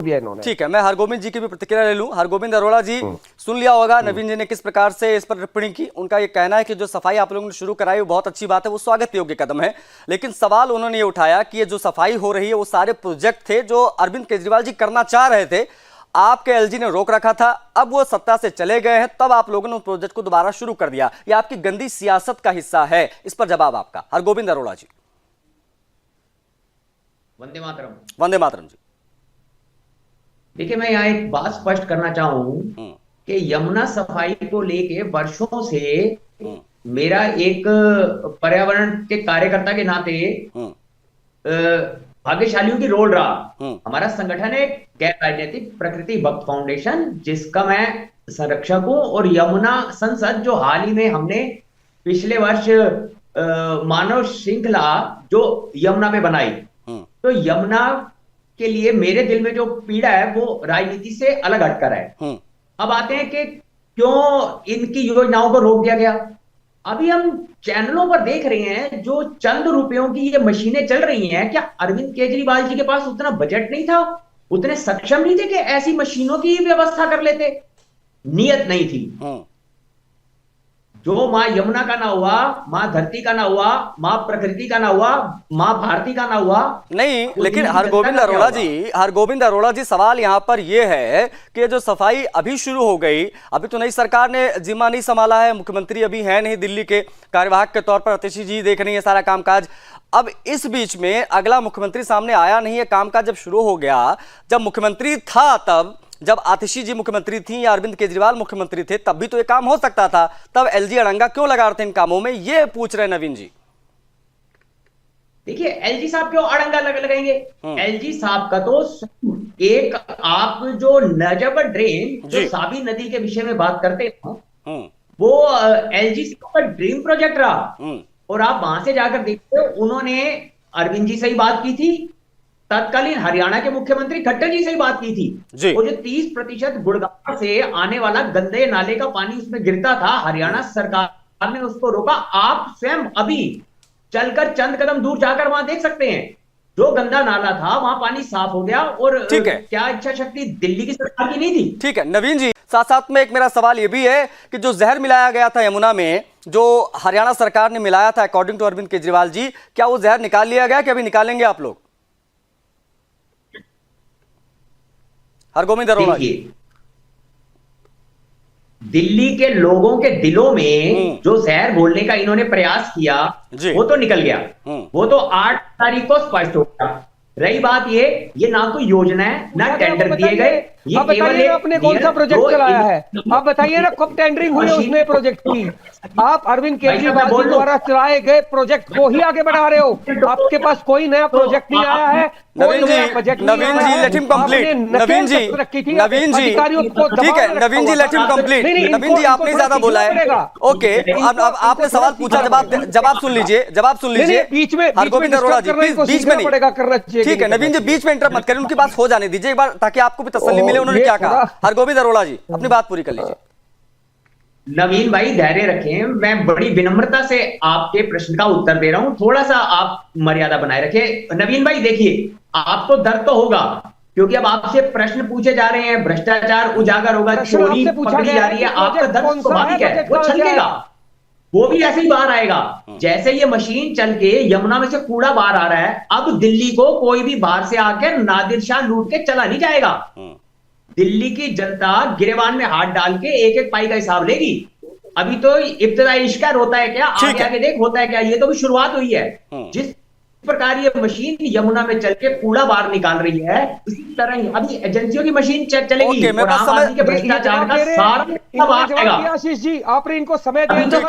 दिया इन्होंने। ठीक है, मैं हरगोविंद जी की भी प्रतिक्रिया ले लूं। हरगोविंद अरोड़ा जी, सुन लिया होगा नवीन जी ने किस प्रकार से इस पर टिप्पणी की। उनका ये कहना है कि जो सफाई आप लोगों ने शुरू कराई वो बहुत अच्छी बात है, वो स्वागत योग्य कदम है, लेकिन सवाल उन्होंने ये उठाया कि ये जो सफाई हो रही है वो सारे प्रोजेक्ट थे जो अरविंद केजरीवाल जी करना चाह रहे थे, आपके एलजी ने रोक रखा था, अब वो सत्ता से चले गए हैं, तब आप लोगों ने उस प्रोजेक्ट को दोबारा शुरू कर दिया। ये आपकी गंदी सियासत का हिस्सा है। इस पर जवाब आपका, हरगोविंद अरोड़ा जी। वंदे मातरम। वंदे मातरम जी। देखिए, मैं यहाँ एक बात स्पष्ट करना चाहूँ कि यमुना सफाई को लेके वर्षों से मेरा एक पर्यावरण के कार्यकर्ता के नाते भाग्यशालियों की रोल रहा। हमारा संगठन है गैर राजनीतिक प्रकृति भक्त फाउंडेशन, जिसका मैं संरक्षक हूं, और यमुना संसद जो हाल ही में हमने पिछले वर्ष मानव श्रृंखला जो यमुना में बनाई, तो यमुना के लिए मेरे दिल में जो पीड़ा है वो राजनीति से अलग हटकर है। अब आते हैं कि क्यों इनकी योजनाओं को रोक दिया गया। अभी हम चैनलों पर देख रहे हैं जो चंद रुपयों की ये मशीनें चल रही हैं, क्या अरविंद केजरीवाल जी के पास उतना बजट नहीं था, उतने सक्षम नहीं थे कि ऐसी मशीनों की व्यवस्था कर लेते? नियत नहीं थी। जो मां यमुना का ना हुआ, मां धरती का ना हुआ, मां प्रकृति का ना हुआ, मां भारती का ना हुआ नहीं, लेकिन हरगोविंद अरोड़ा जी, सवाल यहां पर यह है कि जो सफाई अभी शुरू हो गई, अभी तो नई सरकार ने जिम्मा नहीं संभाला है, मुख्यमंत्री अभी है नहीं दिल्ली के, कार्यवाहक के तौर पर आतिशी जी देख रही है सारा कामकाज। अब इस बीच में अगला मुख्यमंत्री सामने आया नहीं है, कामकाज जब शुरू हो गया, जब मुख्यमंत्री था, तब जब आतिशी जी मुख्यमंत्री थी या अरविंद केजरीवाल मुख्यमंत्री थे, तब भी तो ये काम हो सकता था, तब एलजी अड़ंगा क्यों लगा रहे थे इन कामों में, ये पूछ रहे नवीन जी। देखिए, एलजी साहब क्यों अड़ंगा लगाएंगे? एलजी साहब का तो एक, आप जो नजब ड्रेन जो साबी नदी के विषय में बात करते हैं, वो एलजी साहब का ड्रीम प्रोजेक्ट रहा। और आप वहां से जाकर देखते हो, उन्होंने अरविंद जी से ही बात की थी, तत्कालीन हरियाणा के मुख्यमंत्री खट्टर जी से ही बात की थी। वो जो 30% गुड़गांव से आने वाला गंदे नाले का पानी उसमें गिरता था, हरियाणा सरकार ने उसको रोका। आप स्वयं अभी चलकर चंद कदम दूर जाकर वहां देख सकते हैं, जो गंदा नाला था वहां पानी साफ हो गया। और क्या इच्छा शक्ति दिल्ली की सरकार की नहीं थी? ठीक है नवीन जी, साथ साथ में एक मेरा सवाल यह भी है कि जो जहर मिलाया गया था यमुना में, जो हरियाणा सरकार ने मिलाया था अकॉर्डिंग टू अरविंद केजरीवाल जी, क्या वो जहर निकाल लिया गया कि अभी निकालेंगे आप लोग? हरगोविंद अरोड़ा जी, दिल्ली के लोगों के दिलों में जो जहर घोलने का इन्होंने प्रयास किया वो तो निकल गया, वो तो 8 तारीख को स्पष्ट हो गया। रही बात ये ना कोई योजना है, ना टेंडर दिए गए। आप बताइए आपने कौन सा प्रोजेक्ट चलाया है? आप बताइए ना, कब टेंडरिंग हुई उसमें प्रोजेक्ट की? आप अरविंद केजरीवाल जी द्वारा चलाए गए प्रोजेक्ट को ही आगे बढ़ा रहे हो। आपके पास कोई नया प्रोजेक्ट नहीं आया है। नवीन जी, लेट हिम कंप्लीट। नवीन जी, ठीक है नवीन जी, लेट हिम कंप्लीट। नवीन जी, आपने ज्यादा बोला है। ओके, अब आपने सवाल पूछा, जवाब सुन लीजिए, बीच में हरगोविंद अरोड़ा जी, बीच में नहीं, ठीक है नवीन जी, बीच में इंटरप्ट मत करें, उनकी बात हो जाने दीजिए एक बार, ताकि आपको भी तसल्ली मिले उन्होंने क्या कहा। हरगोविंद अरोड़ा जी, अपनी बात पूरी कर लीजिए। नवीन भाई धैर्य रखें, मैं बड़ी विनम्रता से आपके प्रश्न का उत्तर दे रहा हूं, थोड़ा सा आप मर्यादा बनाए रखें। नवीन भाई देखिए, आपको दर्द तो होगा, क्योंकि अब आपसे प्रश्न पूछे जा रहे हैं, भ्रष्टाचार उजागर होगा, चोरी पकड़ी जा रही है, आपका दर्द स्वाभाविक है, वो छलकेगा, वो भी ऐसे ही बाहर आएगा। जैसे ये मशीन चल के यमुना में से कूड़ा बाहर आ रहा है, अब दिल्ली को कोई भी बाहर से आकर नादिर शाह लूट के चला नहीं जाएगा। दिल्ली की जनता गिरेबान में हाथ डाल के एक एक पाई का हिसाब लेगी। अभी तो इब्तदाई इश्कार होता है क्या, आगे आगे देख होता है क्या, ये तो भी शुरुआत हुई है। जिस प्रकार ये मशीन यमुना में चल के कूड़ा बाहर निकाल रही है, इसी तरह अभी एजेंसियों की मशीन चलेगी और आम आदमी के भ्रष्टाचार का सारा बाहर आएगा। आशीष जी, आपने इनको समय दिया।